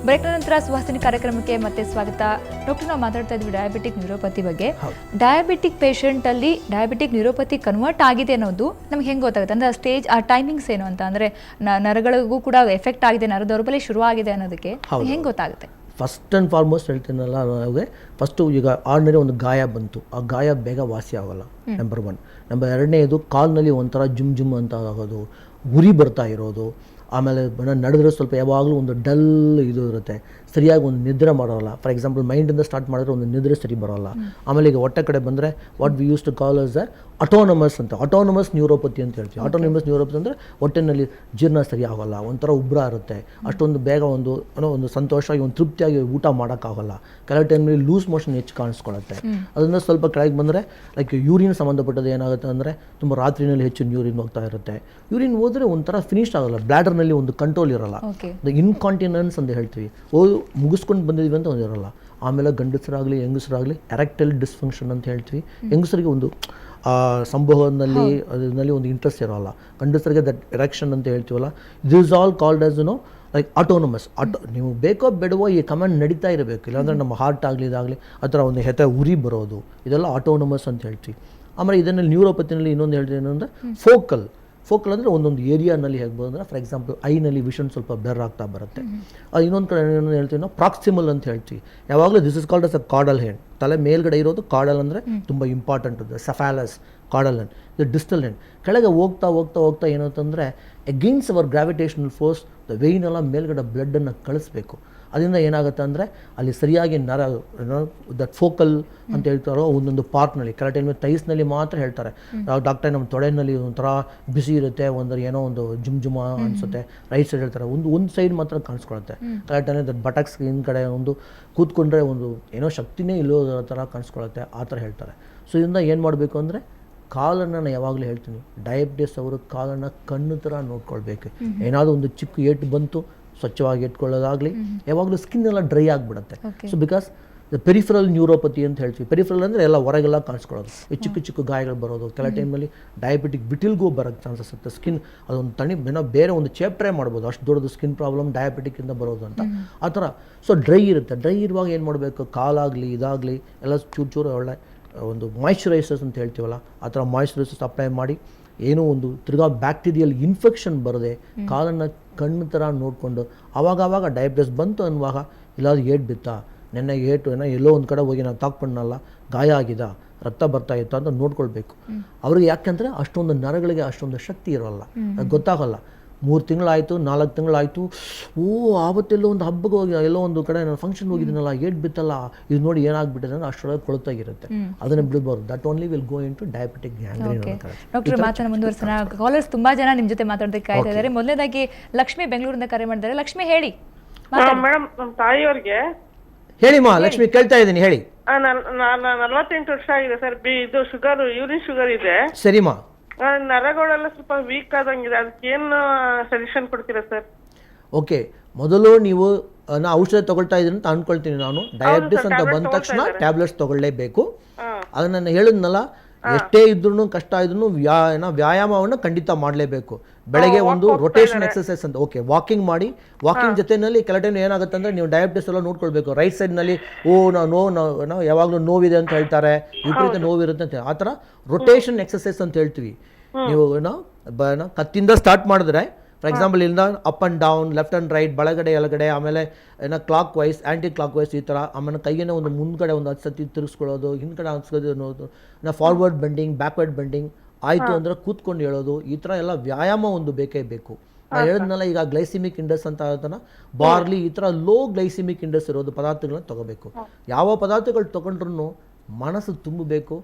ಬ್ರೇಕ್ನ ನಂತರ ಸುವಾಸಿನಿ ಕಾರ್ಯಕ್ರಮಕ್ಕೆ ಮತ್ತೆ ಸ್ವಾಗತ. ಡಾಕ್ಟರ್, ನಾವು ಮಾತಾಡ್ತಾ ಇದ್ವಿ ಡಯಾಬಿಟಿಕ್ ನ್ಯೂರೋಪತಿ ಬಗ್ಗೆ. ಡಯಾಬಿಟಿಕ್ ಪೇಷಂಟಲ್ಲಿ ಡಯಾಬಿಟಿಕ್ ನ್ಯೂರೋಪತಿ ಕನ್ವರ್ಟ್ ಆಗಿದೆ ಅನ್ನೋದು ನಮ್ಗೆ ಹೆಂಗೆ ಗೊತ್ತಾಗುತ್ತೆ? ಅಂದರೆ ಆ ಸ್ಟೇಜ್, ಆ ಟೈಮಿಂಗ್ಸ್ ಏನು ಅಂತ, ಅಂದರೆ ನರಗಳಿಗೂ ಕೂಡ ಎಫೆಕ್ಟ್ ಆಗಿದೆ, ನರ ದೌರ್ಬಲ್ಯ ಶುರುವಾಗಿದೆ ಅನ್ನೋದಕ್ಕೆ ಹೆಂಗೆ ಗೊತ್ತಾಗುತ್ತೆ? ಫಸ್ಟ್ ಆ್ಯಂಡ್ ಫಾರ್ಮೋಸ್ಟ್ ಹೇಳ್ತೀನಲ್ಲ, ನಮಗೆ ಫಸ್ಟು ಈಗ ಆರ್ಡಿನರಿ ಒಂದು ಗಾಯ ಬಂತು, ಆ ಗಾಯ ಬೇಗ ವಾಸಿ ಆಗೋಲ್ಲ, ನಂಬರ್ 1. ನಂಬರ್ 2ನೇದು ಕಾಲ್ನಲ್ಲಿ ಒಂಥರ ಜುಮ್ ಜುಮ್ ಅಂತ ಆಗೋದು, ಉರಿ ಬರ್ತಾ ಇರೋದು, ಆಮೇಲೆ ನಡೆದ್ರೆ ಸ್ವಲ್ಪ ಯಾವಾಗಲೂ ಒಂದು ಡಲ್ ಇದು ಇರುತ್ತೆ, ಸರಿಯಾಗಿ ಒಂದು ನಿದ್ರೆ ಮಾಡೋಲ್ಲ. ಫಾರ್ ಎಕ್ಸಾಂಪಲ್ ಮೈಂಡಿಂದ ಸ್ಟಾರ್ಟ್ ಮಾಡಿದ್ರೆ ಒಂದು ನಿದ್ರೆ ಸರಿ ಬರೋಲ್ಲ. ಆಮೇಲೆ ಈಗ ಹೊಟ್ಟೆ ಕಡೆ ಬಂದರೆ what we use to call as autonomous ಅಂತ, ಅಟೋನಮಸ್ ನ್ಯೂರೋಪತಿ ಅಂತ ಹೇಳ್ತೀವಿ. ಅಟೋನಮಸ್ ನ್ಯೂರೋಪತಿ ಅಂದರೆ ಹೊಟ್ಟೆನಲ್ಲಿ ಜೀರ್ಣ ಸರಿ ಆಗೋಲ್ಲ, ಒಂಥರ ಉಬ್ರ ಇರುತ್ತೆ, ಅಷ್ಟೊಂದು ಬೇಗ ಒಂದು ಸಂತೋಷವಾಗಿ ಒಂದು ತೃಪ್ತಿಯಾಗಿ ಊಟ ಮಾಡೋಕ್ಕಾಗಲ್ಲ. ಕೆಲವು ಟೈಮಲ್ಲಿ ಲೂಸ್ ಮೋಷನ್ ಹೆಚ್ಚು ಕಾಣಿಸ್ಕೊಳ್ಳುತ್ತೆ. ಅದರಿಂದ ಸ್ವಲ್ಪ ಕೆಳಗೆ ಬಂದರೆ ಲೈಕ್ ಯೂರಿನ್ ಸಂಬಂಧಪಟ್ಟದ್ದು ಏನಾಗುತ್ತೆ ಅಂದರೆ ತುಂಬ ರಾತ್ರಿನಲ್ಲಿ ಹೆಚ್ಚು ಯೂರಿನ್ ಹೋಗ್ತಾ ಇರುತ್ತೆ. ಯೂರಿನ್ ಹೋದರೆ ಒಂಥರ ಫಿನಿಶ್ ಆಗೋಲ್ಲ, ಬ್ಲ್ಯಾಡರ್ನಲ್ಲಿ ಒಂದು ಕಂಟ್ರೋಲ್ ಇರೋಲ್ಲ, ಇನ್ಕಾಂಟಿನೆನ್ಸ್ ಅಂತ ಹೇಳ್ತೀವಿ, ಮುಗಿಸ್ಕೊಂಡು ಬಂದಿದ್ದೀವಿ ಅಂತ ಒಂದು ಇರೋಲ್ಲ. ಆಮೇಲೆ ಗಂಡಸರಾಗಲಿ ಹೆಂಗಸರಾಗಲಿ ಎರೆಕ್ಟೈಲ್ ಡಿಸ್ಫಂಕ್ಷನ್ ಅಂತ ಹೇಳ್ತೀವಿ. ಹೆಂಗಸರಿಗೆ ಒಂದು ಸಂಭೋಗದಲ್ಲಿ ಅದರಲ್ಲಿ ಒಂದು ಇಂಟ್ರೆಸ್ಟ್ ಇರೋಲ್ಲ, ಗಂಡಸರಿಗೆ ದಟ್ ಎರೆಕ್ಷನ್ ಅಂತ ಹೇಳ್ತೀವಲ್ಲ. This all called as like autonomous. ನೀವು ಬೇಕೋ ಬೇಡವೋ ಈ ಕಮಾಂಡ್ ನಡೀತಾ ಇರಬೇಕು, ಇಲ್ಲಾಂದರೆ ನಮ್ಮ ಹಾರ್ಟ್ ಆಗಲಿ ಇದಾಗಲಿ ಆ ಥರ ಒಂದು ಹೆತೆ ಉರಿ ಬರೋದು, ಇದೆಲ್ಲ ಆಟೋನಮಸ್ ಅಂತ ಹೇಳ್ತೀವಿ. ಆಮೇಲೆ ಇದನ್ನಲ್ಲಿ ನ್ಯೂರೋಪತಿನಲ್ಲಿ ಇನ್ನೊಂದು ಹೇಳ್ತೀವಿ ಏನಂದರೆ ಫೋಕಲ್ ಅಂದರೆ ಒಂದೊಂದು ಏರಿಯಾನಲ್ಲಿ ಹೇಳ್ಬೋದು. ಅಂದರೆ ಫಾರ್ ಎಕ್ಸಾಂಪಲ್ ಐನಲ್ಲಿ ವಿಷನ್ ಸ್ವಲ್ಪ ಬ್ಲರ್ ಆಗ್ತಾ ಬರುತ್ತೆ. ಇನ್ನೊಂದು ಕಡೆ ಏನೋ ಹೇಳ್ತೀವಿ ನಾವು ಪ್ರಾಕ್ಸಿಮಲ್ ಅಂತ ಹೇಳ್ತೀವಿ. ಯಾವಾಗಲೂ this is called as a caudal end. ತಲೆ ಮೇಲ್ಗಡೆ ಇರೋದು ಕಾರ್ಡಲ್ ಅಂದರೆ ತುಂಬ ಇಂಪಾರ್ಟೆಂಟ್ ಅದು, ಸಫಾಲಸ್ ಕಾರ್ಡಲ್ ಹೆಂಡ್. ಇದು ಡಿಸ್ಟಲ್ ಹೆಂಡ್. ಕೆಳಗೆ ಹೋಗ್ತಾ ಏನಂತಂದರೆ against our gravitational force the vein ಎಲ್ಲ ಮೇಲ್ಗಡೆ ಬ್ಲಡ್ಡನ್ನು ಕಳಿಸ್ಬೇಕು. ಅದರಿಂದ ಏನಾಗುತ್ತೆ ಅಂದರೆ ಅಲ್ಲಿ ಸರಿಯಾಗಿ ನರ ದಟ್ ಫೋಕಲ್ ಅಂತ ಹೇಳ್ತಾರೋ ಒಂದೊಂದು ಪಾರ್ಟ್ನಲ್ಲಿ, ಕೆಲ ಟೈಮ್ ತೈಸ್ನಲ್ಲಿ ಮಾತ್ರ ಹೇಳ್ತಾರೆ ಡಾಕ್ಟರ್, ನಮ್ಮ ತೊಡೆಯಲ್ಲಿ ಒಂಥರ ಬಿಸಿ ಇರುತ್ತೆ, ಏನೋ ಒಂದು ಜುಮ್ ಅನಿಸುತ್ತೆ, ರೈಟ್ ಸೈಡ್ ಹೇಳ್ತಾರೆ, ಒಂದು ಸೈಡ್ ಮಾತ್ರ ಕಾಣಿಸ್ಕೊಳುತ್ತೆ. ಕೆಲ ಟೈಮ್ ದಟ್ ಬಟಕ್ಸ್ ಹಿಂದ್ ಕಡೆ ಒಂದು ಕೂತ್ಕೊಂಡ್ರೆ ಒಂದು ಏನೋ ಶಕ್ತಿನೇ ಇಲ್ಲೋ ಥರ ಕಾಣಿಸ್ಕೊಳುತ್ತೆ, ಆ ಥರ ಹೇಳ್ತಾರೆ. ಸೊ ಇದರಿಂದ ಏನು ಮಾಡಬೇಕು ಅಂದರೆ ಕಾಲನ್ನು ನಾನು ಯಾವಾಗಲೂ ಹೇಳ್ತೀನಿ, ಡಯಾಬಿಟಿಸ್ ಅವರು ಕಾಲನ್ನು ಕಣ್ಣು ಥರ ನೋಡ್ಕೊಳ್ಬೇಕು. ಏನಾದರೂ ಒಂದು ಚಿಕ್ಕ ಏಟು ಬಂತು ಸ್ವಚ್ಛವಾಗಿ ಇಟ್ಕೊಳ್ಳೋದಾಗಲಿ, ಯಾವಾಗಲೂ ಸ್ಕಿನ್ ಎಲ್ಲ ಡ್ರೈ ಆಗಿಬಿಡುತ್ತೆ. So because the peripheral neuropathy ಅಂತ ಹೇಳ್ತೀವಿ. ಪೆರಿಫರಲ್ ಅಂದರೆ ಎಲ್ಲ ಹೊರಗೆಲ್ಲ ಕಾಣಿಸ್ಕೊಳ್ಳೋದು, ಈ ಚಿಕ್ಕ ಗಾಯಗಳು ಬರೋದು. ಕೆಲ ಟೈಮಲ್ಲಿ ಡಯಾಬಿಟಿಕ್ ಬಿಟಿಲ್ಗೂ ಬರೋಕ್ಕೆ ಚಾನ್ಸಸ್ ಇರುತ್ತೆ. ಸ್ಕಿನ್ ಅದೊಂದು ಬೇರೆ ಒಂದು ಚಾಪ್ಟ್ರೇ ಮಾಡ್ಬೋದು, ಅಷ್ಟು ದೊಡ್ಡದು ಸ್ಕಿನ್ ಪ್ರಾಬ್ಲಮ್ ಡಯಾಬಿಟಿಕ್ಕಿಂದ ಬರೋದು ಅಂತ ಆ ಥರ. ಸೊ ಡ್ರೈ ಇರುತ್ತೆ. ಡ್ರೈ ಇರುವಾಗ ಏನು ಮಾಡಬೇಕು, ಕಾಲಾಗಲಿ ಇದಾಗಲಿ ಎಲ್ಲ ಚೂರು ಒಳ್ಳೆ ಒಂದು ಮಾಯ್ಶ್ಚರೈಸರ್ಸ್ ಅಂತ ಹೇಳ್ತೀವಲ್ಲ, ಆ ಥರ ಮಾಯ್ಶ್ಚರೈಸರ್ಸ್ ಅಪ್ಲೈ ಮಾಡಿ ಏನೋ ಒಂದು ತಿರ್ಗಾ ಬ್ಯಾಕ್ಟೀರಿಯಲ್ ಇನ್ಫೆಕ್ಷನ್ ಬರದೆ ಕಾಲನ್ನು ಕಣ್ಣು ಥರ ನೋಡಿಕೊಂಡು ಆವಾಗ ಡಯಾಬಿಟಿಸ್ ಬಂತು ಅನ್ನುವಾಗ ಇಲ್ಲಾದ್ರೂ ಏಟು ಬಿತ್ತಾ, ನೆನ್ನೆ ಏಟು ಎಲ್ಲೋ ಒಂದು ಕಡೆ ಹೋಗಿ ನಾವು ತಾಕ್ಪಣ್ಣಲ್ಲ, ಗಾಯ ಆಗಿದೆ, ರಕ್ತ ಬರ್ತಾ ಇತ್ತು ಅಂತ ನೋಡ್ಕೊಳ್ಬೇಕು. ಅವ್ರಿಗೆ ಯಾಕೆಂದರೆ ಅಷ್ಟೊಂದು ನರಗಳಿಗೆ ಅಷ್ಟೊಂದು ಶಕ್ತಿ ಇರೋಲ್ಲ, ಅದು ಗೊತ್ತಾಗಲ್ಲ. 3 ತಿಂಗಳಾಯಿತು 4 ತಿಂಗಳಾಯಿತು, ಆವತ್ತೆಲ್ಲೋ ಒಂದು ಹಬ್ಬಕ್ಕೆ ಹೋಗಿ ಎಲ್ಲೋ ಒಂದು ಕಡೆ ನಾನು ಫಂಕ್ಷನ್ ಹೋಗಿದ್ದೀನಲ್ಲ, ಏಟ್ ಬಿತ್ತಲ್ಲ, ಇದು ನೋಡಿ ಏನಾಗ್ಬಿಟ್ಟಿದೆ ಅಂದರೆ ಅಷ್ಟರೊಳಗೆ ಕೊಳ್ತಾಗಿರುತ್ತೆ. ಅದನ್ನು ಬಿಡಬಾರ್ದು. That only will go into diabetic gangrene. Doctor, ಮಾತನ್ನು ಮುಂದುವರಿಸೋಣ. ಕಾಲರ್ಸ್ ತುಂಬ ಜನ ನಿಮ್ಮ ಜೊತೆ ಮಾತಾಡೋದಕ್ಕೆ ಕಾಯ್ತಾ ಇದ್ದಾರೆ. ಮೊದಲನೇದಾಗಿ ಲಕ್ಷ್ಮಿ ಬೆಂಗಳೂರಿಂದ ಕರೆ ಮಾಡಿದ್ದಾರೆ. ಲಕ್ಷ್ಮಿ ಹೇಳಿ. ಮೇಡಮ್, ನಮ್ಮ ತಾಯಿಯವ್ರಿಗೆ ಹೇಳಿಮ್ಮ. ಲಕ್ಷ್ಮಿ ಕೇಳ್ತಾ ಇದ್ದೀನಿ, ಹೇಳಿ. 48 ವರ್ಷ ಆಗಿದೆ ಸರ್. ಇದು ಶುಗರ್, ಯೂರಿನ್ ಶುಗರ್ ಇದೆ. ಸರಿಮಾ. ನರಗಳೆಲ್ಲ ಸ್ವಲ್ಪ ವೀಕ್ ಆದಂಗಿದೆ, ಅದಕ್ಕೆ ಏನು ಸಜೆಷನ್ ಕೊಡ್ತೀರಾ ಸರ್? ಓಕೆ, ಮೊದಲು ನೀವು ಔಷಧ ತಗೊಳ್ತಾ ಇದ್ದೀನಿ ಅಂತ ಅನ್ಕೊಳ್ತೀನಿ ನಾನು. ಡಯಾಬಿಟಿಸ್ ಅಂತ ಬಂದ ತಕ್ಷಣ ಟ್ಯಾಬ್ಲೆಟ್ಸ್ ತಗೊಳ್ಳೇಬೇಕು. ಅದನ್ನ ನಾನು ಹೇಳಿದ್ನಲ್ಲ, ಎಷ್ಟೇ ಇದ್ರೂ ಕಷ್ಟ ಇದ್ರೂ ವ್ಯಾಯಾಮವನ್ನು ಖಂಡಿತ ಮಾಡಲೇಬೇಕು. ಬೆಳಗ್ಗೆ ಒಂದು ರೊಟೇಷನ್ ಎಕ್ಸರ್ಸೈಸ್ ಅಂತ, ಓಕೆ, ವಾಕಿಂಗ್ ಮಾಡಿ. ವಾಕಿಂಗ್ ಜೊತೆಯಲ್ಲಿ ಕೆಲ ಟೈಮ್ ಏನಾಗುತ್ತೆ ಅಂದರೆ ನೀವು ಡಯಾಬಿಟಿಸ್ ಎಲ್ಲ ನೋಡ್ಕೊಳ್ಬೇಕು. ರೈಟ್ ಸೈಡ್ನಲ್ಲಿ ನಾವು ಯಾವಾಗಲೂ ನೋವಿದೆ ಅಂತ ಹೇಳ್ತಾರೆ, ವಿಪರೀತ ನೋವಿರುತ್ತೆ ಅಂತ, ಆ ಥರ ರೊಟೇಷನ್ ಎಕ್ಸರ್ಸೈಸ್ ಅಂತ ಹೇಳ್ತೀವಿ. ನೀವು ಕತ್ತಿಂದ ಸ್ಟಾರ್ಟ್ ಮಾಡಿದ್ರೆ, ಫಾರ್ ಎಕ್ಸಾಂಪಲ್ ಇಲ್ಲಿಂದ up and down, left and right, ಬಲಗಡೆ ಎಳಗಡೆ, ಆಮೇಲೆ clockwise, anticlockwise, ಈ ಥರ. ಆಮೇಲೆ ಕೈಯನ್ನೇ ಒಂದು ಮುಂದ್ಗಡೆ ಒಂದು 10 ಸತಿ ತಿರುಗಿಸ್ಕೊಳ್ಳೋದು, ಹಿಂದ್ಗಡೆ ಅನ್ಸ್ಕೊಳ್ಳೋದು ಅನ್ನೋದು, ಫಾರ್ವರ್ಡ್ ಬೆಂಡಿಂಗ್, ಬ್ಯಾಕ್ವರ್ಡ್ ಬೆಂಡಿಂಗ್ ಆಯಿತು ಅಂದರೆ ಕೂತ್ಕೊಂಡು ಹೇಳೋದು. ಈ ಥರ ಎಲ್ಲ ವ್ಯಾಯಾಮ ಒಂದು ಬೇಕೇ ಬೇಕು. ನಾನು ಹೇಳಿದ್ನಲ್ಲ, ಈಗ ಗ್ಲೈಸಿಮಿಕ್ ಇಂಡೆಕ್ಸ್ ಅಂತ ಹೇಳ್ತಾನೆ, ಬಾರ್ಲಿ, ಈ ಥರ ಲೋ ಗ್ಲೈಸಿಮಿಕ್ ಇಂಡೆಕ್ಸ್ ಇರೋದು ಪದಾರ್ಥಗಳನ್ನ ತೊಗೋಬೇಕು. ಯಾವ ಪದಾರ್ಥಗಳು ತೊಗೊಂಡ್ರೂ ಮನಸ್ಸು ತುಂಬಬೇಕು,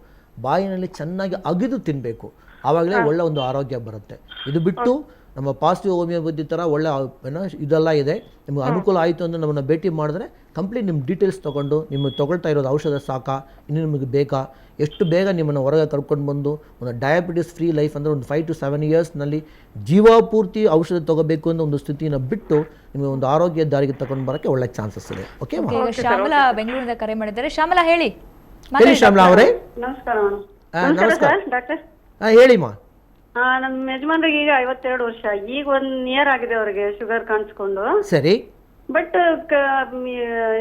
ಬಾಯಿನಲ್ಲಿ ಚೆನ್ನಾಗಿ ಅಗಿದು ತಿನ್ನಬೇಕು, ಆವಾಗಲೇ ಒಳ್ಳೆ ಒಂದು ಆರೋಗ್ಯ ಬರುತ್ತೆ. ಇದು ಬಿಟ್ಟು ನಮ್ಮ ಪಾಸಿಟಿವ್ ಹೋಮಿಯೋಪತಿ ಥರ ಒಳ್ಳೆ ಇದೆಲ್ಲ ಇದೆ, ನಿಮ್ಗೆ ಅನುಕೂಲ ಆಯಿತು ಅಂದರೆ ನಮ್ಮನ್ನು ಭೇಟಿ ಮಾಡಿದ್ರೆ ಕಂಪ್ಲೀಟ್ ನಿಮ್ಮ ಡೀಟೇಲ್ಸ್ ತೊಗೊಂಡು, ನಿಮಗೆ ತೊಗೊಳ್ತಾ ಇರೋದು ಔಷಧ ಸಾಕಾ, ಇನ್ನು ನಿಮಗೆ ಬೇಕಾ, ಎಷ್ಟು ಬೇಗ ನಿಮ್ಮನ್ನು ಹೊರಗೆ ಕರ್ಕೊಂಡು ಬಂದು ಒಂದು ಡಯಾಬಿಟಿಸ್ ಫ್ರೀ ಲೈಫ್ ಅಂದರೆ ಒಂದು 5 to 7 ಇಯರ್ಸ್ನಲ್ಲಿ ಜೀವಪೂರ್ತಿ ಔಷಧ ತೊಗೋಬೇಕು ಅನ್ನೋ ಒಂದು ಸ್ಥಿತಿನ ಬಿಟ್ಟು ನಿಮಗೆ ಒಂದು ಆರೋಗ್ಯ ದಾರಿಗೆ ತಗೊಂಡು ಬರೋಕ್ಕೆ ಒಳ್ಳೆ ಚಾನ್ಸಸ್ ಇದೆ. ಓಕೆ, ಶ್ಯಾಮಲಾ ಬೆಂಗಳೂರಿಂದ ಕರೆ ಮಾಡಿದ್ದಾರೆ. ಶ್ಯಾಮಲಾ ಹೇಳಿ. ಶ್ಯಾಮಲಾ ಅವರೇ, ನಮಸ್ಕಾರ. ನಮಸ್ಕಾರ. ಹೇಳಿಮ್ಮ. ನಮ್ಮ ಯಜಮಾನ್ರಿಗೆ ಈಗ 52 ವರ್ಷ. ಈಗ 1 year ಆಗಿದೆ ಅವ್ರಿಗೆ ಶುಗರ್ ಕಾಣಿಸ್ಕೊಂಡು. ಸರಿ. ಬಟ್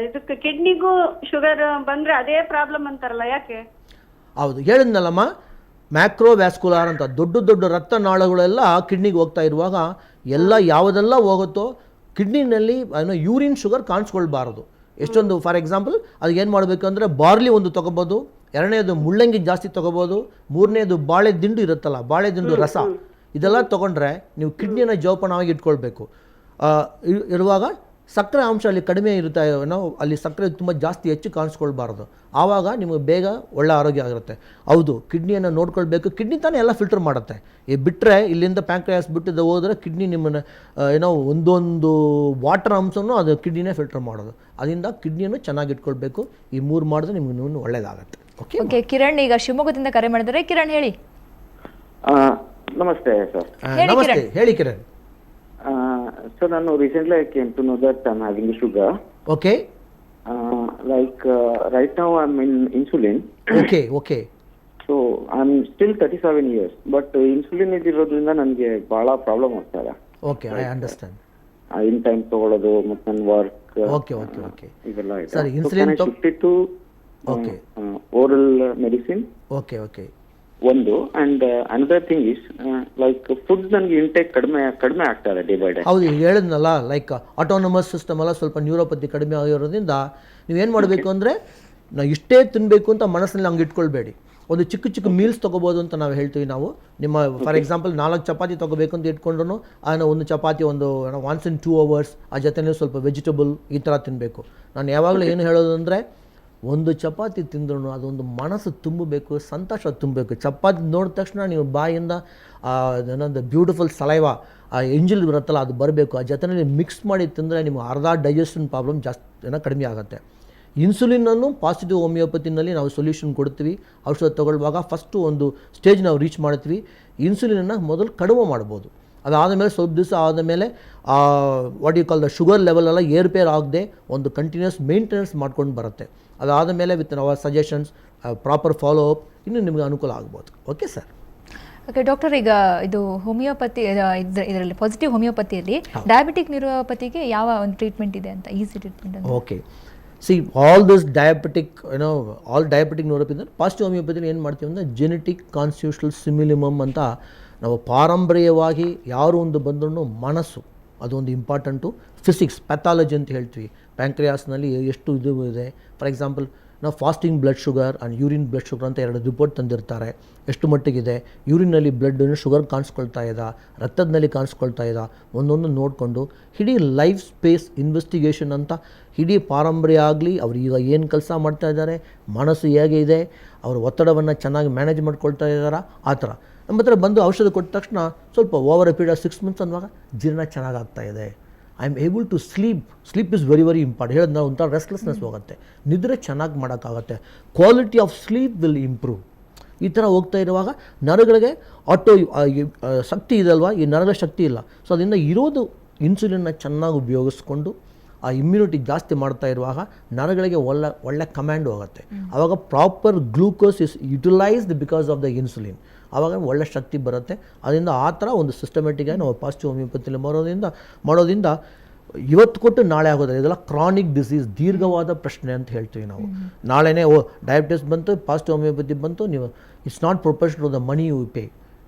ಇದಕ್ಕೆ ಕಿಡ್ನಿಗೂ ಶುಗರ್ ಬಂದ್ರೆ ಅದೇ ಪ್ರಾಬ್ಲಮ್ ಅಂತಾರಲ್ಲ, ಯಾಕೆ? ಹೌದು, ಹೇಳಿದ್ನಲ್ಲಮ್ಮ, ಮ್ಯಾಕ್ರೋವ್ಯಾಸ್ಕುಲಾರ್ ಅಂತ ದೊಡ್ಡ ದೊಡ್ಡ ರಕ್ತನಾಳಗಳೆಲ್ಲ ಕಿಡ್ನಿಗೆ ಹೋಗ್ತಾ ಇರುವಾಗ ಎಲ್ಲ ಯಾವುದೆಲ್ಲ ಹೋಗುತ್ತೋ ಕಿಡ್ನಿನಲ್ಲಿ ಯೂರಿನ್ ಶುಗರ್ ಕಾಣಿಸ್ಕೊಳ್ಬಾರ್ದು. ಎಷ್ಟೊಂದು ಫಾರ್ ಎಕ್ಸಾಂಪಲ್ ಅದು ಏನು ಮಾಡಬೇಕು ಅಂದರೆ ಬಾರ್ಲಿ ಒಂದು ತೊಗೋಬೋದು, ಎರಡನೇದು ಮುಳ್ಳಂಗಿ ಜಾಸ್ತಿ ತೊಗೋಬೋದು, ಮೂರನೇದು ಬಾಳೆ ದಿಂಡು ಇರುತ್ತಲ್ಲ, ಬಾಳೆ ದಿಂಡು ರಸ, ಇದೆಲ್ಲ ತೊಗೊಂಡ್ರೆ ನೀವು ಕಿಡ್ನಿನ ಜೋಪಾನವಾಗಿ ಇಟ್ಕೊಳ್ಬೇಕು. ಇರುವಾಗ ಸಕ್ಕರೆ ಅಂಶ ಅಲ್ಲಿ ಕಡಿಮೆ ಇರುತ್ತೆ, ಅಲ್ಲಿ ಸಕ್ಕರೆ ತುಂಬ ಜಾಸ್ತಿ ಹೆಚ್ಚು ಕಾಣಿಸ್ಕೊಳ್ಬಾರ್ದು. ಆವಾಗ ನಿಮಗೆ ಬೇಗ ಒಳ್ಳೆ ಆರೋಗ್ಯ ಆಗಿರುತ್ತೆ. ಹೌದು, ಕಿಡ್ನಿಯನ್ನು ನೋಡ್ಕೊಳ್ಬೇಕು. ಕಿಡ್ನಿ ತಾನೇ ಎಲ್ಲ ಫಿಲ್ಟರ್ ಮಾಡುತ್ತೆ. ಬಿಟ್ಟರೆ ಇಲ್ಲಿಂದ ಪ್ಯಾಂಕ್ರಿಯಾಸ್ ಬಿಟ್ಟಿದ್ದು ಹೋದರೆ ಕಿಡ್ನಿ ನಿಮ್ಮನ್ನು ಒಂದೊಂದು ವಾಟರ್ ಅಂಶನೂ ಅದು ಕಿಡ್ನಿನೇ ಫಿಲ್ಟರ್ ಮಾಡೋದು. ಅದರಿಂದ ಕಿಡ್ನಿಯನ್ನು ಚೆನ್ನಾಗಿ ಇಟ್ಕೊಳ್ಬೇಕು. ಈ 3 ಮಾಡಿದ್ರೆ ನಿಮ್ಗೆ ಇನ್ನೂ ಒಳ್ಳೆಯದಾಗುತ್ತೆ. ಓಕೆ, ಕಿರಣ್ ಈಗ ಶಿವಮೊಗ್ಗದಿಂದ ಕರೆ ಮಾಡಿದರೆ. ಕಿರಣ್ ಹೇಳಿ. ನಮಸ್ತೆ ಸರ್. ನಮಸ್ತೆ, ಹೇಳಿ ಕಿರಣ್. Sir, ನಾನು recently I came to know that I'm having sugar. Okay. Right now I'm in insulin. Okay. So I'm still 37 years, but insulin ಇರೋದ್ರಿಂದ ನನಗೆ ಬಹಳ ಪ್ರಾಬ್ಲಮ್ ಆಗ್ತಾ ಇದೆ. Okay, I understand. In time ತಗೊಳ್ಳೋದು ಮತ್ತೆ ನನ್ನ ವರ್ಕ್. Okay. ಇವೆಲ್ಲ ಇದೆ. Sir, insulin shift to oral medicine. Okay. ಒಂದು and another thing is food ನನಗೆ ಇಂಟೇಕ್ ಕಡಿಮೆ ಆಗ್ತಾ ಇದೆ ಡೇ ಬೈ ಡೇ. ಹೌದು, ಈಗ ಹೇಳಿದ್ನಲ್ಲ, ಲೈಕ್ ಆಟೋನಮಸ್ ಸಿಸ್ಟಮ್ ಎಲ್ಲ ಸ್ವಲ್ಪ ನ್ಯೂರೋಪತಿ ಕಡಿಮೆ ಆಗಿರೋದ್ರಿಂದ ನೀವೇನು ಮಾಡಬೇಕು ಅಂದರೆ, ನಾವು ಇಷ್ಟೇ ತಿನ್ನಬೇಕು ಅಂತ ಮನಸ್ಸಿನಲ್ಲಿ ಹಂಗೆ ಇಟ್ಕೊಳ್ಬೇಡಿ. ಒಂದು ಚಿಕ್ಕ ಮೀಲ್ಸ್ ತೊಗೋಬೋದು ಅಂತ ನಾವು ಹೇಳ್ತೀವಿ. ನಾವು ನಿಮ್ಮ ಫಾರ್ ಎಕ್ಸಾಂಪಲ್ 4 ಚಪಾತಿ ತೊಗೋಬೇಕು ಅಂತ ಇಟ್ಕೊಂಡ್ರು ಒಂದು ಚಪಾತಿ ಒಂದು ಒನ್ಸ್ ಇನ್ 2 hours, ಆ ಜೊತೆನೇ ಸ್ವಲ್ಪ ವೆಜಿಟಬಲ್ ಈ ಥರ ತಿನ್ನಬೇಕು. ನಾನು ಯಾವಾಗಲೂ ಏನು ಹೇಳೋದು ಅಂದರೆ, ಒಂದು ಚಪಾತಿ ತಿಂದ್ರೂ ಅದೊಂದು ಮನಸ್ಸು ತುಂಬಬೇಕು, ಸಂತೋಷ ತುಂಬಬೇಕು. ಚಪಾತಿ ನೋಡಿದ ತಕ್ಷಣ ನೀವು ಬಾಯಿಂದ ಏನೊಂದು ಬ್ಯೂಟಿಫುಲ್ ಸಲೈವ, ಆ ಎಂಜಿಲ್ ಬರುತ್ತಲ್ಲ, ಅದು ಬರಬೇಕು. ಆ ಜೊತೆಯಲ್ಲಿ ಮಿಕ್ಸ್ ಮಾಡಿ ತಿಂದರೆ ನಿಮ್ಗೆ ಅರ್ಧ ಡೈಜೆಷನ್ ಪ್ರಾಬ್ಲಮ್ ಜಾಸ್ತಿ ಕಡಿಮೆ ಆಗುತ್ತೆ. ಇನ್ಸುಲಿನನ್ನು ಪಾಸಿಟಿವ್ ಹೋಮಿಯೋಪತಿನಲ್ಲಿ ನಾವು ಸೊಲ್ಯೂಷನ್ ಕೊಡ್ತೀವಿ. ಔಷಧ ತೊಗೊಳ್ಳುವಾಗ ಫಸ್ಟು ಒಂದು ಸ್ಟೇಜ್ ನಾವು ರೀಚ್ ಮಾಡ್ತೀವಿ. ಇನ್ಸುಲಿನನ್ನು ಮೊದಲು ಕಡಿಮೆ ಮಾಡ್ಬೋದು. ಅದಾದ ಮೇಲೆ ಸ್ವಲ್ಪ ದಿವಸ ಆದ ಮೇಲೆ what you call the sugar ಲೆವೆಲೆಲ್ಲ ಏರ್ಪೇರ್ ಆಗದೆ ಒಂದು ಕಂಟಿನ್ಯೂಸ್ ಮೇಂಟೆನೆನ್ಸ್ ಮಾಡ್ಕೊಂಡು ಬರುತ್ತೆ. ಅದಾದ ಮೇಲೆ with our suggestions, proper follow up ಇನ್ನೂ ನಿಮಗೆ ಅನುಕೂಲ ಆಗ್ಬೋದು. Okay sir. ಓಕೆ ಡಾಕ್ಟರ್, ಈಗ ಇದು ಹೋಮಿಯೋಪತಿ ಇದರಲ್ಲಿ ಪಾಸಿಟಿವ್ ಹೋಮಿಯೋಪತಿಯಲ್ಲಿ ಡಯಾಬಿಟಿಕ್ ನ್ಯೂರೋಪತಿಗೆ ಯಾವ ಒಂದು ಟ್ರೀಟ್ಮೆಂಟ್ ಇದೆ ಅಂತ, ಈಸಿ ಟ್ರೀಟ್ಮೆಂಟ್ ಅಂತ? Okay, C all this diabetic all diabetic neuropathy ಅಂದರೆ ಪಾಸಿಟಿವ್ ಹೋಮಿಯೋಪತಿಲಿ ಏನು ಮಾಡ್ತೀವಿ ಅಂದರೆ, ಜೆನೆಟಿಕ್ ಕಾನ್ಸ್ಟಿಟ್ಯೂಷನಲ್ ಸಿಮಿಲಿಮಮ್ ಅಂತ ನಾವು ಪಾರಂಪರ್ಯವಾಗಿ ಯಾರು ಒಂದು ಬಂದ್ರೂ ಮನಸ್ಸು ಅದೊಂದು ಇಂಪಾರ್ಟೆಂಟು. ಫಿಸಿಕ್ಸ್, ಪ್ಯಾಥಾಲಜಿ ಅಂತ ಹೇಳ್ತೀವಿ. ಪ್ಯಾಂಕ್ರಿಯಾಸ್ನಲ್ಲಿ ಎಷ್ಟು ಇದು ಇದೆ. ಫಾರ್ ಎಕ್ಸಾಂಪಲ್ ನಾವು fasting blood sugar and urine blood sugar ಅಂತ 2 ರಿಪೋರ್ಟ್ ತಂದಿರ್ತಾರೆ. ಎಷ್ಟು ಮಟ್ಟಿಗಿದೆ, ಯೂರಿನಲ್ಲಿ ಬ್ಲಡ್ ಶುಗರ್ ಕಾಣಿಸ್ಕೊಳ್ತಾ ಇದೆ, ರಕ್ತದಲ್ಲಿ ಕಾಣಿಸ್ಕೊಳ್ತಾ ಇದೆ, ಒಂದೊಂದು ನೋಡಿಕೊಂಡು ಇಡೀ ಲೈಫ್ ಸ್ಪೇಸ್ ಇನ್ವೆಸ್ಟಿಗೇಷನ್ ಅಂತ ಇಡೀ ಪಾರಂಪರ್ಯ ಆಗಲಿ, ಅವ್ರು ಈಗ ಏನು ಕೆಲಸ ಮಾಡ್ತಾ ಇದ್ದಾರೆ, ಮನಸ್ಸು ಹೇಗೆ ಇದೆ, ಅವರು ಒತ್ತಡವನ್ನು ಚೆನ್ನಾಗಿ ಮ್ಯಾನೇಜ್ ಮಾಡ್ಕೊಳ್ತಾ ಇದ್ದಾರಾ, ಆ ಥರ ನಮ್ಮ ಹತ್ರ ಬಂದು ಔಷಧ ಕೊಟ್ಟ ತಕ್ಷಣ ಸ್ವಲ್ಪ ಓವರ್ ಎ ಪೀರಿಯಡ್ 6 months ಅನ್ನುವಾಗ ಜೀರ್ಣ ಚೆನ್ನಾಗಾಗ್ತಾ ಇದೆ. I am able to sleep is very important. ಹೇಳಿದ್ ನಾವು ಒಂಥರ ರೆಸ್ಟ್ಲೆಸ್ನೆಸ್ ಹೋಗುತ್ತೆ, ನಿದ್ರೆ ಚೆನ್ನಾಗಿ ಮಾಡೋಕ್ಕಾಗತ್ತೆ, quality of sleep will improve. ಈ ಥರ ಹೋಗ್ತಾ ಇರುವಾಗ ನರಗಳಿಗೆ ಶಕ್ತಿ ಇದಲ್ವಾ, ಈ ನರಗಳ ಶಕ್ತಿ ಇಲ್ಲ. ಸೊ ಅದರಿಂದ ಇರೋದು ಇನ್ಸುಲಿನ್ನ ಚೆನ್ನಾಗಿ ಉಪಯೋಗಿಸ್ಕೊಂಡು ಆ ಇಮ್ಯುನಿಟಿ ಜಾಸ್ತಿ ಮಾಡ್ತಾ ಇರುವಾಗ ನರಗಳಿಗೆ ಒಳ್ಳೆ ಕಮ್ಯಾಂಡ್ ಹೋಗುತ್ತೆ. ಆವಾಗ proper glucose is utilised because of the insulin. ಆವಾಗ ಒಳ್ಳೆ ಶಕ್ತಿ ಬರುತ್ತೆ. ಅದರಿಂದ ಆ ಥರ ಒಂದು ಸಿಸ್ಟಮೆಟಿಕ್ಕಾಗಿ ನಾವು ಪಾಸಿಟಿವ್ ಹೋಮಿಯೋಪತಿಲಿ ಮಾಡೋದ್ರಿಂದ ಇವತ್ತು ಕೊಟ್ಟು ನಾಳೆ ಆಗೋದಿಲ್ಲ. ಇದೆಲ್ಲ ಕ್ರಾನಿಕ್ ಡಿಸೀಸ್, ದೀರ್ಘವಾದ ಪ್ರಶ್ನೆ ಅಂತ ಹೇಳ್ತೀವಿ ನಾವು. ನಾಳೆನೇ ಡಯಾಬಿಟಿಸ್ ಬಂತು, ಪಾಸಿಟಿವ್ ಹೋಮಿಯೋಪತಿ ಬಂತು, ನೀವು it's not proportional to the money you pay.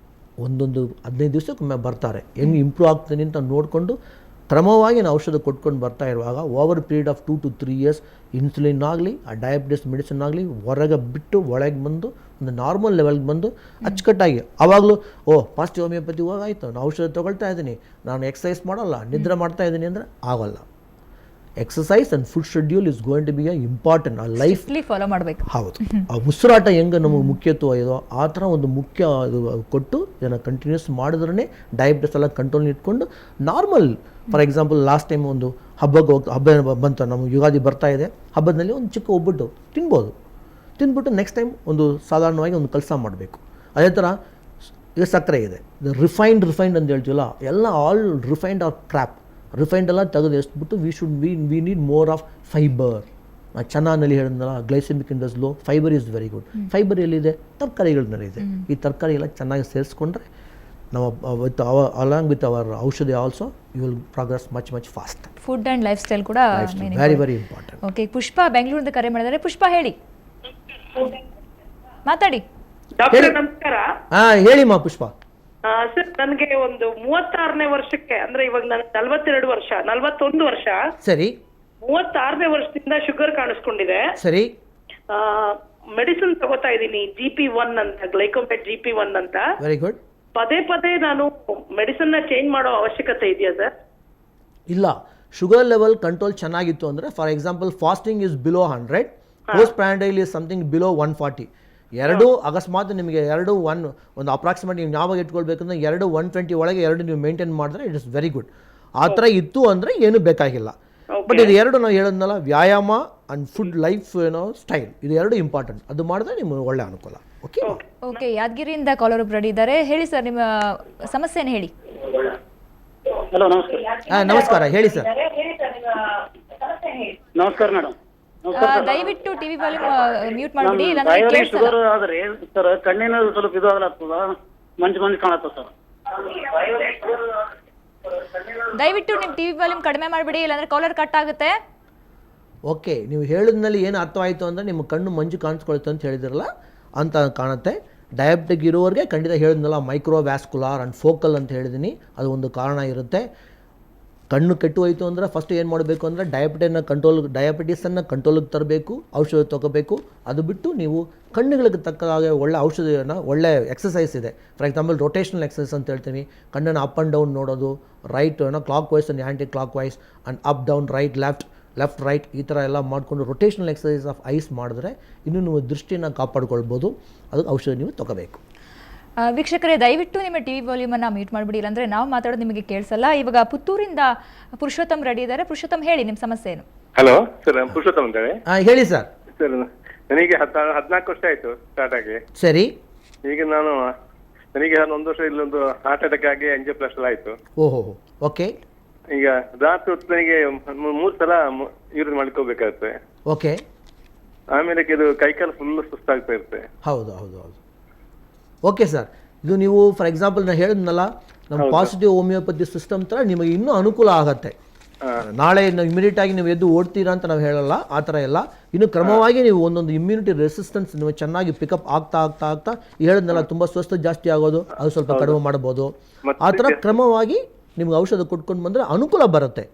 15 ದಿವಸಕ್ಕೊಮ್ಮೆ ಬರ್ತಾರೆ, ಹೆಂಗೆ ಇಂಪ್ರೂವ್ ಆಗ್ತೀನಿ ಅಂತ ನೋಡಿಕೊಂಡು ಕ್ರಮವಾಗಿ ನಾವು ಔಷಧ ಕೊಟ್ಕೊಂಡು ಬರ್ತಾ ಇರುವಾಗ over period of 2 to 3 years insulin ಆಗಲಿ ಆ ಡಯಾಬಿಟಿಸ್ ಮೆಡಿಸಿನ್ ಆಗಲಿ ಹೊರಗೆ ಬಿಟ್ಟು ಒಳಗೆ ಬಂದು ಒಂದು ನಾರ್ಮಲ್ ಲೆವೆಲ್ಗೆ ಬಂದು ಅಚ್ಚುಕಟ್ಟಾಗಿ ಆವಾಗಲೂ ಪಾಸಿಟಿವ್ ಹೋಮಿಯೋಪತಿ ಹೋಗಾಯಿತು, ನಾನು ಔಷಧ ತೊಗೊಳ್ತಾ ಇದ್ದೀನಿ, ನಾನು ಎಕ್ಸಸೈಸ್ ಮಾಡಲ್ಲ, ನಿದ್ರೆ ಮಾಡ್ತಾ ಇದ್ದೀನಿ ಅಂದರೆ ಆಗೋಲ್ಲ. Exercise and food schedule is going to be important. ಆ ಲೈಫ್ ಫಾಲೋ ಮಾಡಬೇಕು. ಹೌದು, ಆ ಉಸಿರಾಟ ಹೆಂಗೆ ನಮಗೆ ಮುಖ್ಯತ್ವ ಇದೋ ಆ ಥರ ಒಂದು ಮುಖ್ಯ ಅದು ಕೊಟ್ಟು ಇದನ್ನು ಕಂಟಿನ್ಯೂಸ್ ಮಾಡಿದ್ರೇ ಡಯಾಬಿಟಿಸ್ ಎಲ್ಲ ಕಂಟ್ರೋಲ್ ಇಟ್ಕೊಂಡು normal. For example last time ಒಂದು ಹಬ್ಬ ಬಂತು, ನಮಗೆ ಯುಗಾದಿ ಬರ್ತಾ ಇದೆ, ಹಬ್ಬದಲ್ಲಿ ಒಂದು ಚಿಕ್ಕ ಒಬ್ಬಟ್ಟು ತಿಂದ್ಬಿಟ್ಟು ನೆಕ್ಸ್ಟ್ ಟೈಮ್ ಒಂದು ಸಾಧಾರಣವಾಗಿ ಒಂದು ಕೆಲಸ ಮಾಡಬೇಕು. ಅದೇ ಥರ ಈಗ ಸಕ್ಕರೆ ಇದೆ, ರಿಫೈನ್ಡ್ ಅಂತ ಹೇಳ್ತೀವಲ್ಲ, ಎಲ್ಲ all refined are crap. Refined ಎಲ್ಲ ತೆಗೆದು ಎಷ್ಟ್ಬಿಟ್ಟು we need more of fibre. ಚೆನ್ನಾಗಿ ಹೇಳಿದ್ನಲ್ಲ, glycaemic index low, fibre is very good. Fibre ಎಲ್ಲಿದೆ? ತರಕಾರಿಗಳನ್ನಲ್ಲಿದೆ. ಈ ತರಕಾರಿ ಎಲ್ಲ ಚೆನ್ನಾಗಿ ಸೇರಿಸ್ಕೊಂಡ್ರೆ ನಾವು with our along with our ಔಷಧಿ also you will progress much fast. Food and lifestyle ಕೂಡ ವೆರಿ ಇಂಪಾರ್ಟೆಂಟ್. ಓಕೆ, ಪುಷ್ಪ ಬೆಂಗಳೂರಿಂದ ಕರೆ ಮಾಡಿದ್ದಾರೆ. ಪುಷ್ಪ ಹೇಳಿ, ಮಾತಾಡಿ. ಡಾಕ್ಟರ್ ನಮಸ್ಕಾರ. ಹೇಳಿಮ್ಮ ಪುಷ್ಪ. ಸರ್ ನನಗೆ ಒಂದು 36ನೇ ವರ್ಷಕ್ಕೆ ಅಂದ್ರೆ ಇವಾಗ ನನಗೆ 42 ವರ್ಷ 41 ವರ್ಷ ಸರಿ. 36ನೇ ವರ್ಷದಿಂದ ಶುಗರ್ ಕಾಣಿಸ್ಕೊಂಡಿದೆ. ಸರಿ. ಮೆಡಿಸಿನ್ ತಗೋತಾ ಇದ್ದೀನಿ GP1 ಅಂತ, ಗ್ಲೈಕೋಮೆಟ್ GP1 ಅಂತ. Very good. ಪದೇ ನಾನು ಮೆಡಿಸಿನ್ ನ ಚೇಂಜ್ ಮಾಡೋ ಅವಶ್ಯಕತೆ ಇದೆಯಾ ಸರ್? ಇಲ್ಲ, ಶುಗರ್ ಲೆವೆಲ್ ಕಂಟ್ರೋಲ್ ಚೆನ್ನಾಗಿತ್ತು ಅಂದರೆ, for example fasting is below 100, post prandial is something below 140. ಎರಡು ಅಕಸ್ಮಾತ್ ನಿಮಗೆ ಒಂದು ಅಪ್ರಾಕ್ಸಿಮೇಟ್ ನೀವು ಯಾವಾಗ ಇಟ್ಕೊಳ್ಬೇಕಂದ್ರೆ 120 ಒಳಗೆ ನೀವು ಮೇಂಟೈನ್ ಮಾಡಿದ್ರೆ ಇಟ್ ಇಸ್ ವೆರಿ ಗುಡ್. ಆ ಥರ ಇತ್ತು ಅಂದರೆ ಏನು ಬೇಕಾಗಿಲ್ಲ. ಬಟ್ ಇದು ಎರಡು ನಾವು ಹೇಳೋದ್ನಲ್ಲ, ವ್ಯಾಯಾಮ ಅಂಡ್ ಫುಡ್ ಲೈಫ್ ಸ್ಟೈಲ್, ಇದು ಎರಡು ಇಂಪಾರ್ಟೆಂಟ್. ಅದು ಮಾಡಿದ್ರೆ ನಿಮ್ಗೆ ಒಳ್ಳೆ ಅನುಕೂಲ. ಓಕೆ ಓಕೆ, ಯಾದಗಿರಿಯಿಂದ ಕಾಲರ್ ಒಬ್ರು ರೆಡಿ ಇದ್ದಾರೆ. ಹೇಳಿ ಸರ್, ನಿಮ್ಮ ಸಮಸ್ಯೆನ ಹೇಳಿ. ಹಲೋ, ನಮಸ್ಕಾರ. ನಮಸ್ಕಾರ, ಹೇಳಿ ಸರ್. ನಮಸ್ಕಾರ ಮೇಡಮ್. ದಯವಿಟ್ಟು ಟಿವಿ ವಾಲ್ಯೂಮ್ ಮ್ಯೂಟ್ ಮಾಡಿಬಿಡಿ, ಇಲ್ಲಾಂದ್ರೆ ಕೇಳಿಸಲ್ಲ. ಶುಗರ್ ಆದ್ರೆ ಸರ್ ಕಣ್ಣಿನ ಸ್ವಲ್ಪ ಇದು ಆಗ್ಲತ್ತದ, ಮಂಜು ಕಾಣತ್ತ ಸರ್. ದಯವಿಟ್ಟು ನಿಮ್ಮ ಟಿವಿ ವಾಲ್ಯೂಮ್ ಕಡಿಮೆ ಮಾಡಿಬಿಡಿ, ಇಲ್ಲಾಂದ್ರೆ ಕಾಲರ್ ಕಟ್ ಆಗುತ್ತೆ. ಓಕೆ, ನೀವು ಹೇಳಿದ್ನಲ್ಲಿ ಏನು ಅರ್ಥವಾಯಿತು ಅಂದರೆ ನಿಮ್ಮ ಕಣ್ಣು ಮಂಜು ಕಾಣಿಸ್ಕೊಳ್ತು ಅಂತ ಹೇಳಿದಿರಲ್ಲ ಅಂತ ಕಾಣುತ್ತೆ. ಡಯಾಬಿಟಿಕ್ ಇರೋರಿಗೆ ಖಂಡಿತ ಹೇಳಿದ್ನಲ್ಲ, ಮೈಕ್ರೋವ್ಯಾಸ್ಕುಲಾರ್ ಆ್ಯಂಡ್ ಫೋಕಲ್ ಅಂತ ಹೇಳಿದ್ದೀನಿ, ಅದು ಒಂದು ಕಾರಣ ಇರುತ್ತೆ. ಕಣ್ಣು ಕೆಟ್ಟು ಹೋಯಿತು ಅಂದರೆ ಫಸ್ಟ್ ಏನು ಮಾಡಬೇಕು ಅಂದರೆ ಡಯಾಬಿಟಿಸನ್ನು ಕಂಟ್ರೋಲಿಗೆ ತರಬೇಕು, ಔಷಧ ತೊಗೋಬೇಕು. ಅದು ಬಿಟ್ಟು ನೀವು ಕಣ್ಣುಗಳಿಗೆ ತಕ್ಕ ಹಾಗೆ ಒಳ್ಳೆ ಔಷಧಿಯನ್ನು, ಒಳ್ಳೆ ಎಕ್ಸಸೈಸ್ ಇದೆ. ಫಾರ್ ಎಕ್ಸಾಂಪಲ್ ರೊಟೇಷನಲ್ ಎಕ್ಸಸೈಸ್ ಅಂತ ಹೇಳ್ತೀನಿ. ಕಣ್ಣನ್ನು ಅಪ್ ಆ್ಯಂಡ್ ಡೌನ್ ನೋಡೋದು, right clock wise and anti clock wise and up down, right left right, ಈ ಥರ ಎಲ್ಲ ಮಾಡಿಕೊಂಡು ರೊಟೇಷನಲ್ ಎಕ್ಸಸೈಸ್ ಆಫ್ ಐಸ್ ಮಾಡಿದ್ರೆ ಇನ್ನೂ ನೀವು ದೃಷ್ಟಿನ ಕಾಪಾಡ್ಕೊಳ್ಬೋದು. ಅದಕ್ಕೆ ಔಷಧ ನೀವು ತೊಗೋಬೇಕು. ವೀಕ್ಷಕರೇ, ದಯವಿಟ್ಟು ನಿಮ್ಮ ಟಿವಿ ವಾಲ್ಯೂಮನ್ನು ಮ್ಯೂಟ್ ಮಾಡಿಬಿಡಿ, ಇಲ್ಲಾಂದರೆ ನಾವು ಮಾತಾಡೋದು ನಿಮಗೆ ಕೇಳಿಸಲ್ಲ. ಇವಾಗ ಪುತ್ತೂರಿಂದ ಪುರುಷೋತ್ತಮ್ ರೆಡಿ ಇದ್ದಾರೆ. ಪುರುಷೋತ್ತಮ್, ಹೇಳಿ ನಿಮ್ಮ ಸಮಸ್ಯೆ ಏನು. ಹಲೋ ಸರ್, ಪುರುಷೋತ್ತಮ್ ಅಂತೇಳಿ. ಹೇಳಿ ಸರ್. ಸರ್ ನನಗೆ 14 ವರ್ಷ ಆಯ್ತು ಸ್ಟಾರ್ಟ್ ಆಗಿ. ಸರಿ. ಈಗ ನನಗೆ 1 ವರ್ಷ ಇಲ್ಲೊಂದು ಹಾರ್ಟ್ ಅಟ್ಯಾಕ್ ಆಗಿ ಎಂಜಿಯೋಪ್ಲಾಸ್ಟಿ ಆಯ್ತು. ಓಹೋ, ಓಕೆ. ಈಗ ರಾತ್ರಿ ಹೊತ್ತು ನನಗೆ 3 ಸಲ ಯೂರಿನ್ ಮಾಡ್ಕೋಬೇಕಾಗುತ್ತೆ. ಓಕೆ. ಆಮೇಲೆ ಇದು ಕೈಕಾಲು ಫುಲ್ ಸುಸ್ತಾಗ್ತಾ ಇರುತ್ತೆ. ಹೌದು. ಓಕೆ ಸರ್, ಇದು ನೀವು ಫಾರ್ ಎಕ್ಸಾಂಪಲ್ ನಾನು ಹೇಳಿದ್ನಲ್ಲ, ನಮ್ಮ ಪಾಸಿಟಿವ್ ಹೋಮಿಯೋಪತಿ ಸಿಸ್ಟಮ್ ಥರ ನಿಮಗೆ ಇನ್ನೂ ಅನುಕೂಲ ಆಗತ್ತೆ. ನಾಳೆ ಇಮಿಡಿಯೇಟ್ ಆಗಿ ನೀವು ಎದ್ದು ಓಡ್ತೀರಾ ಅಂತ ನಾವು ಹೇಳಲ್ಲ, ಆ ಥರ ಎಲ್ಲ. ಇನ್ನು ಕ್ರಮವಾಗಿ ನೀವು ಒಂದೊಂದು ಇಮ್ಯುನಿಟಿ ರೆಸಿಸ್ಟೆನ್ಸ್ ನೀವು ಚೆನ್ನಾಗಿ ಪಿಕಪ್ ಆಗ್ತಾ ಹೇಳಿದ್ನಲ್ಲ, ತುಂಬ ಸ್ವಸ್ಥ ಜಾಸ್ತಿ ಆಗೋದು, ಅದು ಸ್ವಲ್ಪ ಕಡಿಮೆ ಮಾಡ್ಬೋದು. ಆ ಥರ ಕ್ರಮವಾಗಿ ನಿಮ್ಗೆ ಔಷಧ ಕೊಟ್ಕೊಂಡು ಬಂದರೆ ಅನುಕೂಲ ಬರುತ್ತೆ.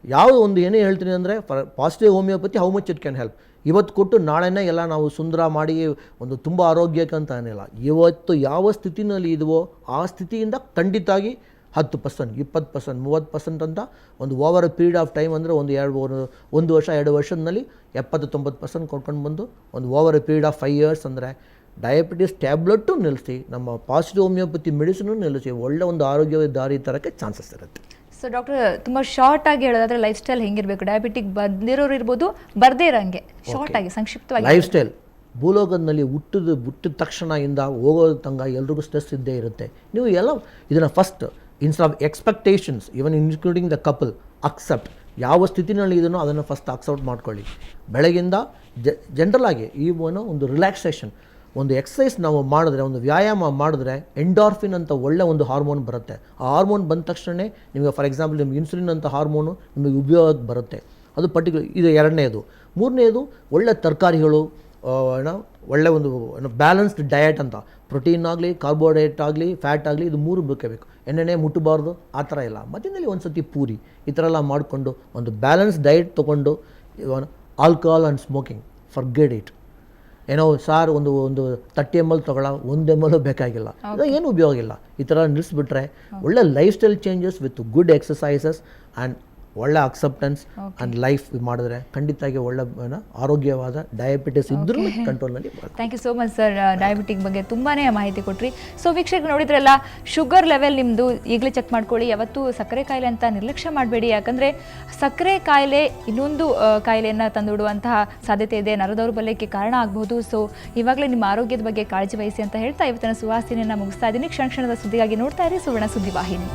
ಯಾವುದು ಒಂದು ಏನೇ ಹೇಳ್ತೀನಿ ಅಂದರೆ, positive homeopathy how much it can help. ಇವತ್ತು ಕೊಟ್ಟು ನಾಳೆನೇ ಎಲ್ಲ ನಾವು ಸುಂದರ ಮಾಡಿ ಒಂದು ತುಂಬ ಆರೋಗ್ಯಕ್ಕೆ ಅಂತ ಏನಿಲ್ಲ. ಇವತ್ತು ಯಾವ ಸ್ಥಿತಿನಲ್ಲಿ ಇದೆಯೋ ಆ ಸ್ಥಿತಿಯಿಂದ ಖಂಡಿತಾಗಿ 10%, 20%, 30% ಅಂತ ಒಂದು over a period of time ಅಂದರೆ ಒಂದು ವರ್ಷ 2 ವರ್ಷದಲ್ಲಿ 70-90% ಕೊಟ್ಕೊಂಡು ಬಂದು ಒಂದು over a period of 5 years ಅಂದರೆ ಡಯಾಬಿಟಿಸ್ ಟ್ಯಾಬ್ಲೆಟು ನಿಲ್ಲಿಸಿ, ನಮ್ಮ ಪಾಸಿಟಿವ್ ಹೋಮಿಯೋಪತಿ ಮೆಡಿಸಿನು ನಿಲ್ಲಿಸಿ ಒಳ್ಳೆ ಒಂದು ಆರೋಗ್ಯದ ದಾರಿ ತರೋಕ್ಕೆ ಚಾನ್ಸಸ್ ಇರುತ್ತೆ. ಸೊ ಡಾಕ್ಟರ್, ತುಂಬ ಶಾರ್ಟ್ ಆಗಿ ಹೇಳೋದಾದ್ರೆ ಲೈಫ್ ಸ್ಟೈಲ್ ಹೆಂಗಿರಬೇಕು? ಡಯಾಬಿಟಿಕ್ ಬಂದಿರೋರು ಇರ್ಬೋದು, ಬರದೇ ಇರೋಂಗೆ ಶಾರ್ಟ್ ಆಗಿ ಸಂಕ್ಷಿಪ್ತವಾಗಿ. ಲೈಫ್ ಸ್ಟೈಲ್ ಭೂಲೋಕದಲ್ಲಿ ಹುಟ್ಟಿದ ತಕ್ಷಣದಿಂದ ಹೋಗೋ ತನಕ ಎಲ್ರಿಗೂ ಸ್ಟ್ರೆಸ್ ಇದ್ದೇ ಇರುತ್ತೆ. ನೀವು ಎಲ್ಲ ಇದನ್ನು first instead of expectations, even including the couple, accept. ಯಾವ ಸ್ಥಿತಿನಲ್ಲಿ ಇದನ್ನು ಅದನ್ನು ಫಸ್ಟ್ ಅಕ್ಸೆಪ್ಟ್ ಮಾಡ್ಕೊಳ್ಳಿ. ಬೆಳಗಿಂದ ಜನರಲ್ ಆಗಿ ಒಂದು ರಿಲ್ಯಾಕ್ಸೇಷನ್, ಒಂದು ಎಕ್ಸಸೈಸ್ ನಾವು ಮಾಡಿದ್ರೆ, ಒಂದು ವ್ಯಾಯಾಮ ಮಾಡಿದ್ರೆ ಎಂಡಾರ್ಫಿನ್ ಅಂತ ಒಳ್ಳೆ ಒಂದು ಹಾರ್ಮೋನ್ ಬರುತ್ತೆ. ಆ ಹಾರ್ಮೋನ್ ಬಂದ ತಕ್ಷಣ ನಿಮಗೆ ಫಾರ್ ಎಕ್ಸಾಂಪಲ್ ನಿಮ್ಗೆ ಇನ್ಸುಲಿನ್ ಅಂತ ಹಾರ್ಮೋನು ನಿಮಗೆ ಉಪಯೋಗಕ್ಕೆ ಬರುತ್ತೆ. ಅದು ಇದು 2ನೇದು. 3ನೇದು ಒಳ್ಳೆ ತರಕಾರಿಗಳು, ಒಳ್ಳೆ ಒಂದು ಬ್ಯಾಲೆನ್ಸ್ಡ್ ಡಯಟ್ ಅಂತ, ಪ್ರೋಟೀನ್ ಆಗಲಿ, ಕಾರ್ಬೋಹೈಡ್ರೇಟ್ ಆಗಲಿ, ಫ್ಯಾಟ್ ಆಗಲಿ, ಇದು 3 ಬೇಕಬೇಕು. ಎಣ್ಣೆ ಮುಟ್ಟಬಾರ್ದು, ಆ ಥರ ಇಲ್ಲ. ಮಧ್ಯದಲ್ಲಿ ಒಂದು ಸತಿ ಪೂರಿ ಈ ಥರ ಎಲ್ಲ ಮಾಡಿಕೊಂಡು ಒಂದು ಬ್ಯಾಲೆನ್ಸ್ ಡಯಟ್ ತೊಗೊಂಡು, alcohol and smoking forget it. Sir ಒಂದು 30 ml ತೊಗೊಳ, 1 ml ಬೇಕಾಗಿಲ್ಲ, ಏನು ಉಪಯೋಗ ಇಲ್ಲ. ಈ ಥರ ನಿಲ್ಲಿಸ್ಬಿಟ್ರೆ ಒಳ್ಳೆ lifestyle changes with good exercises and ಒಳ್ಳೆ ಅಕ್ಸೆಪ್ಟೆನ್ಸ್ ಆ್ಯಂಡ್ ಲೈಫ್ ಮಾಡಿದ್ರೆ ಖಂಡಿತವಾಗಿ ಒಳ್ಳೆ ಆರೋಗ್ಯವಾದ ಡಯಾಬಿಟಿಸ್ ಇದ್ರೂ ಕಂಟ್ರೋಲ್ನಲ್ಲಿ. Thank you so much sir, diabetic ಬಗ್ಗೆ ತುಂಬಾ ಮಾಹಿತಿ ಕೊಟ್ರಿ. ಸೊ ವೀಕ್ಷಕರು ನೋಡಿದ್ರಲ್ಲ, ಶುಗರ್ ಲೆವೆಲ್ ನಿಮ್ಮದು ಈಗಲೇ ಚೆಕ್ ಮಾಡ್ಕೊಳ್ಳಿ. ಯಾವತ್ತೂ ಸಕ್ಕರೆ ಕಾಯಿಲೆ ಅಂತ ನಿರ್ಲಕ್ಷ್ಯ ಮಾಡಬೇಡಿ, ಯಾಕಂದರೆ ಸಕ್ಕರೆ ಕಾಯಿಲೆ ಇನ್ನೊಂದು ಕಾಯಿಲೆಯನ್ನು ತಂದುಬಿಡುವಂತಹ ಸಾಧ್ಯತೆ ಇದೆ, ನರ ದೌರ್ಬಲ್ಯಕ್ಕೆ ಕಾರಣ ಆಗಬಹುದು. ಸೊ ಇವಾಗಲೇ ನಿಮ್ಮ ಆರೋಗ್ಯದ ಬಗ್ಗೆ ಕಾಳಜಿ ವಹಿಸಿ ಅಂತ ಹೇಳ್ತಾ ಇವತ್ತಿನ ಸುವಾಸನೆಯನ್ನು ಮುಗಿಸ್ತಾ ಇದ್ದೀನಿ. ಕ್ಷಣದ ಸುದ್ದಿಗಾಗಿ ನೋಡ್ತಾ ಇರಿ ಸುವರ್ಣ ಸುದ್ದಿ ವಾಹಿನಿ.